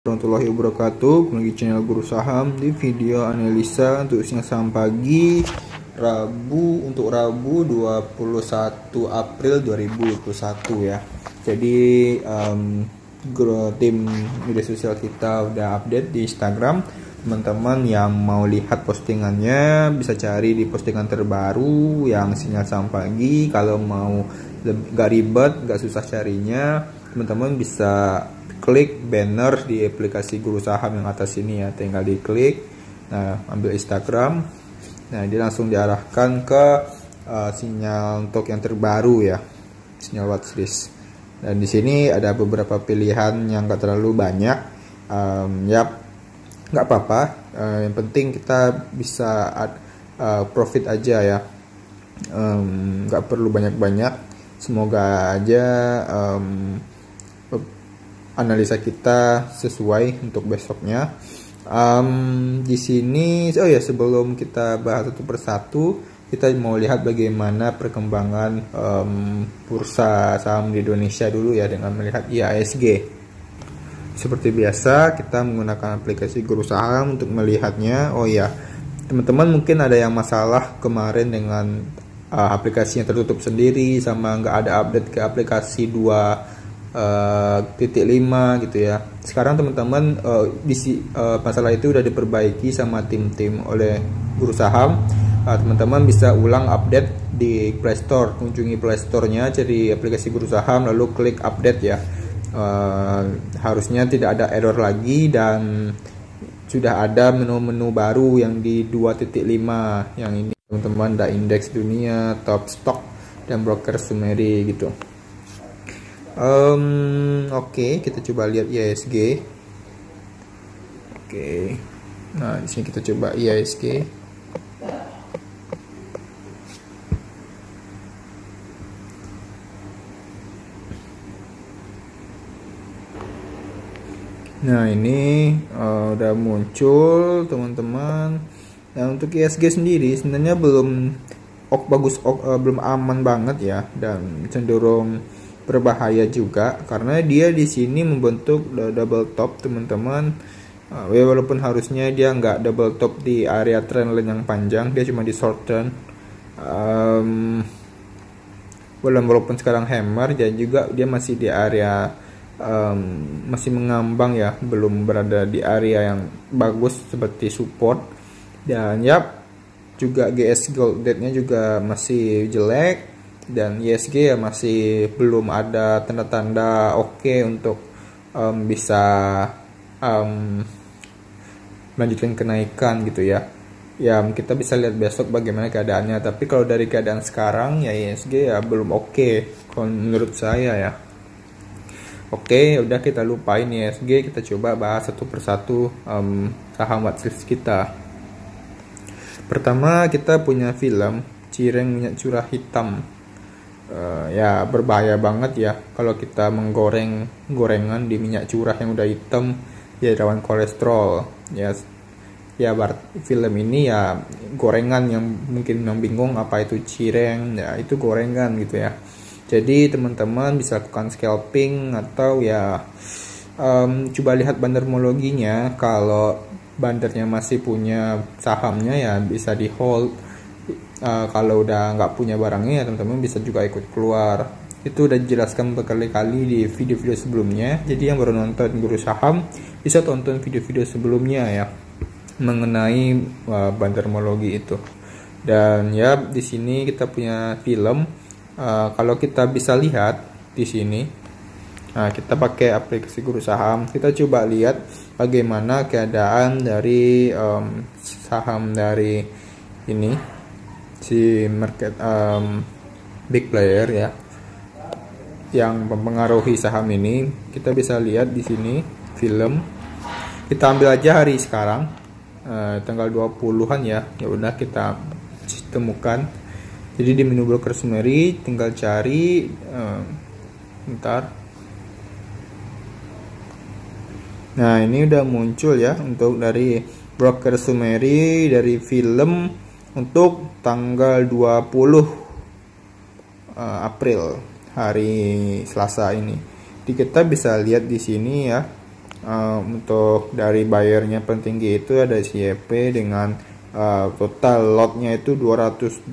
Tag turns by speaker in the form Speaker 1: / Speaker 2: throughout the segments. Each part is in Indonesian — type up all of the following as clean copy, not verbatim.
Speaker 1: Warahmatullahi wabarakatuh. Kembali di channel Guru Saham di video analisa untuk siang saham pagi Rabu 21 April 2021 ya. Jadi tim media sosial kita udah update di Instagram. Teman-teman yang mau lihat postingannya bisa cari di postingan terbaru yang sinyal saham pagi. Kalau mau gak ribet, gak susah carinya, teman-teman bisa klik banner di aplikasi Guru Saham yang atas ini ya, tinggal diklik. Nah, ambil Instagram. Nah, dia langsung diarahkan ke sinyal untuk yang terbaru ya, sinyal watchlist. Dan di sini ada beberapa pilihan yang gak terlalu banyak. Nggak apa-apa. Yang penting kita bisa profit aja ya. Nggak perlu banyak-banyak. Semoga aja analisa kita sesuai untuk besoknya. Di sini, oh ya, sebelum kita bahas satu persatu, kita mau lihat bagaimana perkembangan bursa saham di Indonesia dulu ya, dengan melihat IHSG. Seperti biasa, kita menggunakan aplikasi Guru Saham untuk melihatnya. Oh ya, teman-teman mungkin ada yang masalah kemarin dengan aplikasinya tertutup sendiri, sama nggak ada update ke aplikasi 2.5 gitu ya. Sekarang teman-teman masalah itu udah diperbaiki sama tim-tim oleh Guru Saham. Teman-teman bisa ulang update di Play Store. Kunjungi Play Store-nya, cari aplikasi Guru Saham, lalu klik update ya. Harusnya tidak ada error lagi, dan sudah ada menu-menu baru yang di 2.5 yang ini teman-teman, ada indeks dunia, top stock, dan broker summary gitu. Oke, kita coba lihat IHSG. Oke. Nah, di sini kita coba IHSG. Nah, ini udah muncul teman-teman. Nah, untuk IHSG sendiri sebenarnya belum belum aman banget ya, dan cenderung berbahaya juga karena dia di sini membentuk double top teman-teman. Walaupun harusnya dia nggak double top di area trendline yang panjang, dia cuma di short trend. Walaupun sekarang hammer, dan juga dia masih di area masih mengambang ya, belum berada di area yang bagus seperti support. Dan juga GS Gold Date-nya juga masih jelek, dan IHSG ya masih belum ada tanda-tanda oke untuk bisa melanjutkan kenaikan gitu ya. Ya, kita bisa lihat besok bagaimana keadaannya, tapi kalau dari keadaan sekarang ya IHSG ya belum oke kalau menurut saya ya. Oke, udah, kita lupain IHSG, kita coba bahas satu persatu saham watchlist kita. Pertama, kita punya film cireng minyak curah hitam. Ya, berbahaya banget ya kalau kita menggoreng gorengan di minyak curah yang udah hitam, ya rawan kolesterol ya. Film ini ya gorengan, yang mungkin yang bingung apa itu cireng, ya itu gorengan gitu ya. Jadi teman-teman bisa lakukan scalping, atau ya coba lihat bandermologinya. Kalau bandernya masih punya sahamnya ya bisa di hold. Kalau udah nggak punya barangnya ya teman-teman bisa juga ikut keluar. Itu udah dijelaskan berkali-kali di video-video sebelumnya. Jadi yang baru nonton Guru Saham bisa tonton video-video sebelumnya ya mengenai bandermologi itu. Dan ya, di sini kita punya film. Kalau kita bisa lihat di sini, nah, kita pakai aplikasi Guru Saham, kita coba lihat bagaimana keadaan dari saham dari ini, si market big player ya, yang mempengaruhi saham ini. Kita bisa lihat di sini film. Kita ambil aja hari sekarang, tanggal 20-an ya. Ya udah, kita temukan. Jadi di menu broker summary tinggal cari bentar. Nah, ini udah muncul ya untuk dari broker summary dari film untuk tanggal 20 April, hari Selasa ini. Jadi kita bisa lihat di sini ya, Untuk dari bayarnya paling tinggi itu ada CYP dengan total lotnya itu 200.000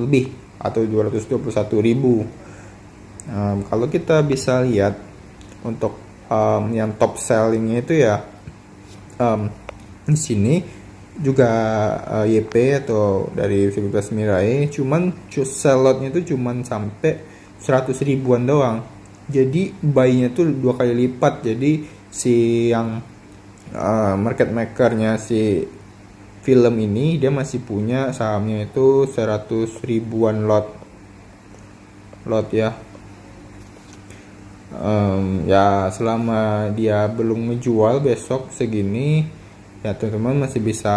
Speaker 1: lebih atau 221.000. Kalau kita bisa lihat untuk yang top sellingnya itu ya di sini juga YP atau dari Philips Mirai, cuman sell lotnya itu cuman sampai 100 ribuan doang. Jadi buy-nya tuh 2 kali lipat. Jadi si yang market makernya si film ini dia masih punya sahamnya itu 100 ribuan lot ya. Ya selama dia belum menjual besok segini, ya teman-teman masih bisa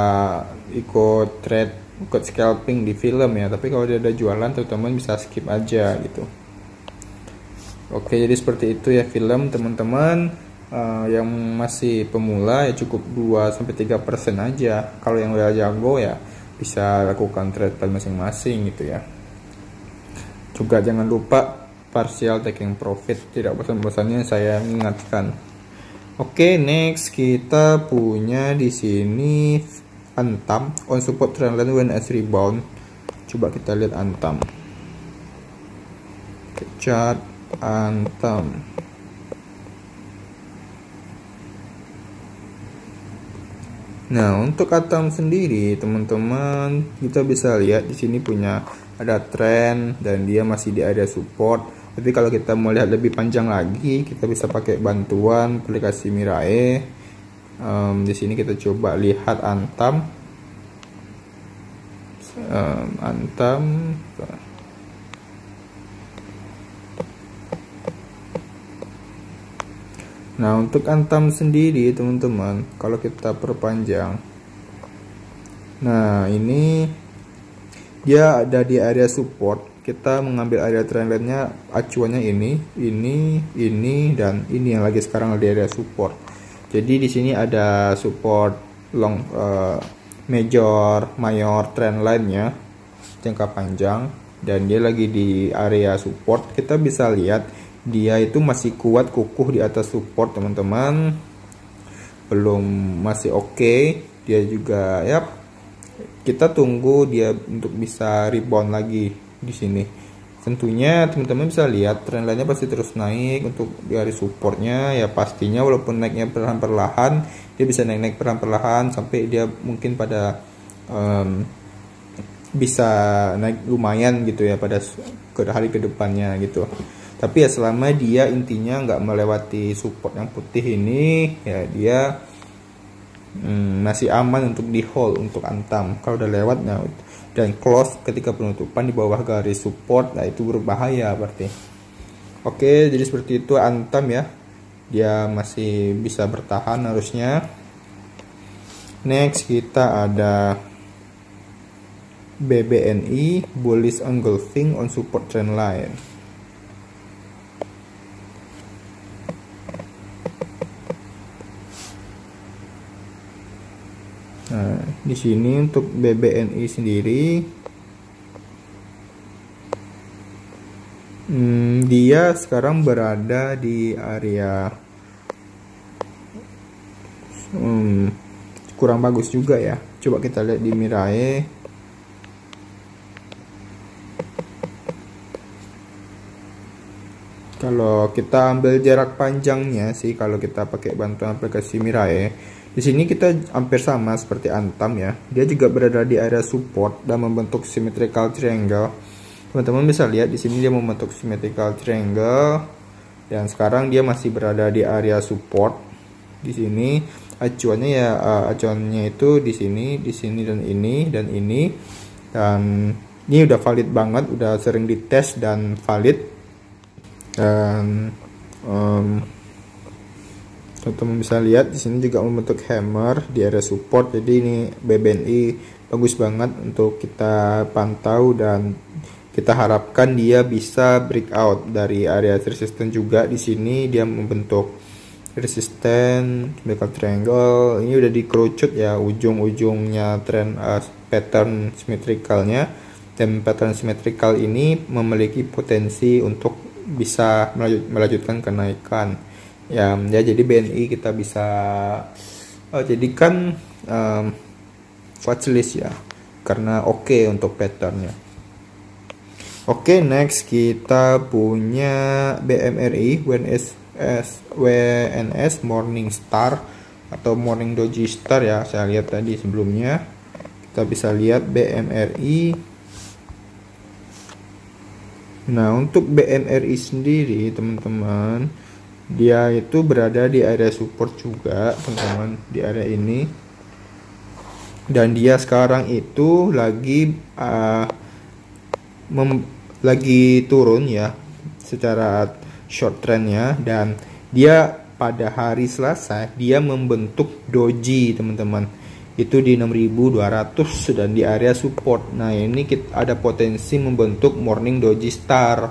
Speaker 1: ikut trade, ikut scalping di film ya. Tapi kalau dia ada jualan, teman-teman bisa skip aja gitu. Oke, jadi seperti itu ya film teman-teman. Yang masih pemula ya cukup 2-3% aja. Kalau yang udah jago ya bisa lakukan trade plan masing-masing gitu ya. Juga jangan lupa partial taking profit, tidak bosan-bosannya saya ingatkan. Oke, next kita punya di sini Antam on support trendline when as rebound. Coba kita lihat Antam. Chart Antam. Nah, untuk Antam sendiri, teman-teman, kita bisa lihat di sini punya ada trend dan dia masih di area support. Tapi kalau kita mau lihat lebih panjang lagi, kita bisa pakai bantuan aplikasi Mirai. Di sini kita coba lihat Antam. Nah, untuk Antam sendiri teman-teman, kalau kita perpanjang, nah ini dia ada di area support. Kita mengambil area trendline-nya, acuannya ini dan ini yang lagi sekarang di area support. Jadi di sini ada support long mayor trendline-nya jangka panjang dan dia lagi di area support. Kita bisa lihat dia itu masih kuat kukuh di atas support teman-teman, belum, masih oke. Dia juga ya kita tunggu dia untuk bisa rebound lagi di sini. Tentunya teman-teman bisa lihat trendline-nya pasti terus naik. Untuk dari supportnya ya pastinya walaupun naiknya perlahan-perlahan, dia bisa naik-naik perlahan-perlahan sampai dia mungkin pada bisa naik lumayan gitu ya pada hari kedepannya gitu. Tapi ya selama dia intinya nggak melewati support yang putih ini, ya dia masih aman untuk di hold untuk Antam. Kalau udah lewat dan close ketika penutupan di bawah garis support, nah itu berbahaya berarti. Oke, jadi seperti itu Antam ya. Dia masih bisa bertahan harusnya. Next kita ada BBNI bullish engulfing on support trend line. Nah, di sini untuk BBNI sendiri dia sekarang berada di area kurang bagus juga ya. Coba kita lihat di Mirai. Kalau kita ambil jarak panjangnya sih, kalau kita pakai bantuan aplikasi Mirai, di sini kita hampir sama seperti Antam ya. Dia juga berada di area support dan membentuk symmetrical triangle. Teman-teman bisa lihat di sini dia membentuk symmetrical triangle dan sekarang dia masih berada di area support. Di sini acuannya ya acuannya itu di sini dan ini dan ini. Dan ini udah valid banget, udah sering dites dan valid. Dan teman-teman bisa lihat di sini juga membentuk hammer di area support. Jadi ini BBNI bagus banget untuk kita pantau dan kita harapkan dia bisa breakout dari area resisten juga. Di sini dia membentuk resisten vertical triangle. Ini udah dikerucut ya ujung-ujungnya trend pattern symmetricalnya, dan pattern symmetrical ini memiliki potensi untuk bisa melanjutkan kenaikan. Ya, jadi BNI kita bisa jadikan watchlist ya, karena oke untuk patternnya. Oke, next kita punya BMRI WNS Morningstar atau Morning Doji Star ya. Saya lihat tadi sebelumnya. Kita bisa lihat BMRI. Nah, untuk BMRI sendiri teman-teman, dia itu berada di area support juga teman-teman, di area ini. Dan dia sekarang itu lagi turun ya secara short trendnya, dan dia pada hari Selasa dia membentuk doji teman-teman, itu di 6.200 dan di area support. Nah, ini ada potensi membentuk morning doji star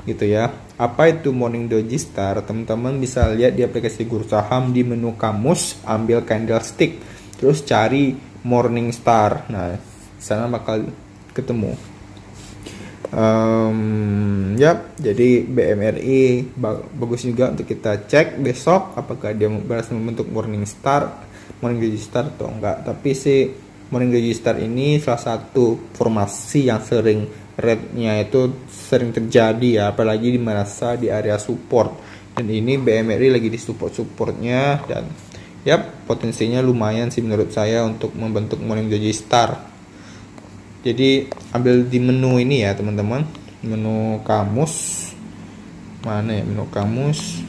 Speaker 1: gitu ya. Apa itu morning doji star? Teman-teman bisa lihat di aplikasi guru saham, di menu kamus ambil candlestick, terus cari morning star. Nah, sana bakal ketemu. Jadi BMRI bagus juga untuk kita cek besok apakah dia berhasil membentuk morning doji star atau enggak. Tapi si morning doji star ini salah satu formasi yang sering rate-nya itu sering terjadi ya, apalagi merasa di area support. Dan ini BMRI lagi di supportnya, dan potensinya lumayan sih menurut saya untuk membentuk morning doji star. Jadi ambil di menu ini ya teman-teman, menu kamus. Mana ya menu kamus?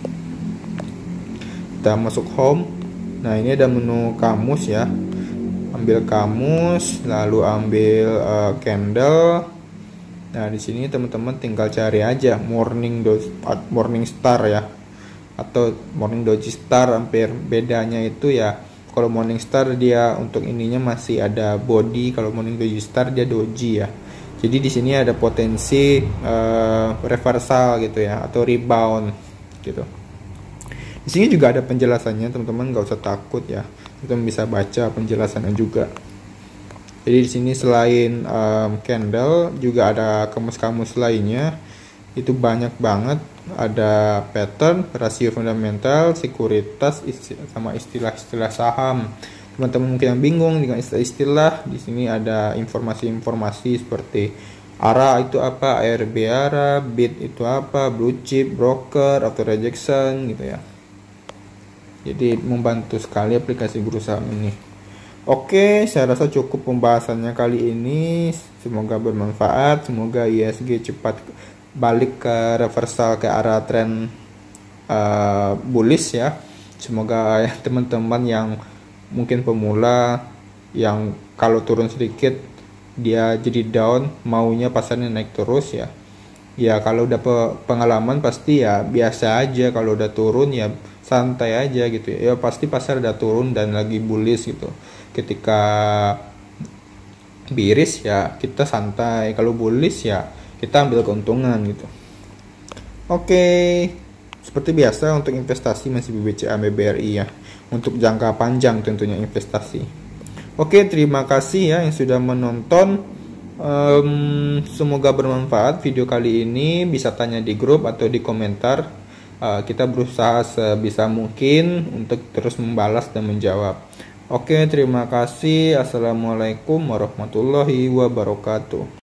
Speaker 1: Kita masuk home. Nah, ini ada menu kamus ya. Ambil kamus, lalu ambil candle. Nah, di sini teman-teman tinggal cari aja morning star ya, atau morning doji star. Hampir bedanya itu ya, kalau morning star dia untuk ininya masih ada body, kalau morning doji star dia doji ya. Jadi di sini ada potensi reversal gitu ya, atau rebound gitu. Di sini juga ada penjelasannya teman-teman, nggak usah takut ya, kita bisa baca penjelasannya juga. Jadi di sini selain candle juga ada kamus-kamus lainnya, itu banyak banget. Ada pattern, rasio fundamental, sekuritas, sama istilah-istilah saham. Teman-teman mungkin yang bingung dengan istilah-istilah, di sini ada informasi-informasi seperti ARA itu apa, ARB ARA, BIT itu apa, blue chip, broker, auto rejection gitu ya. Jadi membantu sekali aplikasi guru saham ini. Oke, saya rasa cukup pembahasannya kali ini. Semoga bermanfaat, semoga ISG cepat balik ke reversal ke arah tren bullish ya. Semoga teman-teman yang mungkin pemula, yang kalau turun sedikit dia jadi down, maunya pasarnya naik terus ya. Ya kalau udah pengalaman pasti ya biasa aja, kalau udah turun ya santai aja gitu ya. Ya pasti pasar udah turun dan lagi bullish gitu. Ketika bearish ya kita santai, kalau bullish ya kita ambil keuntungan gitu. Oke, seperti biasa untuk investasi masih BBCA BBRI ya, untuk jangka panjang tentunya investasi. Oke, terima kasih ya yang sudah menonton. Semoga bermanfaat video kali ini. Bisa tanya di grup atau di komentar. Kita berusaha sebisa mungkin untuk terus membalas dan menjawab. Oke, terima kasih. Assalamualaikum warahmatullahi wabarakatuh.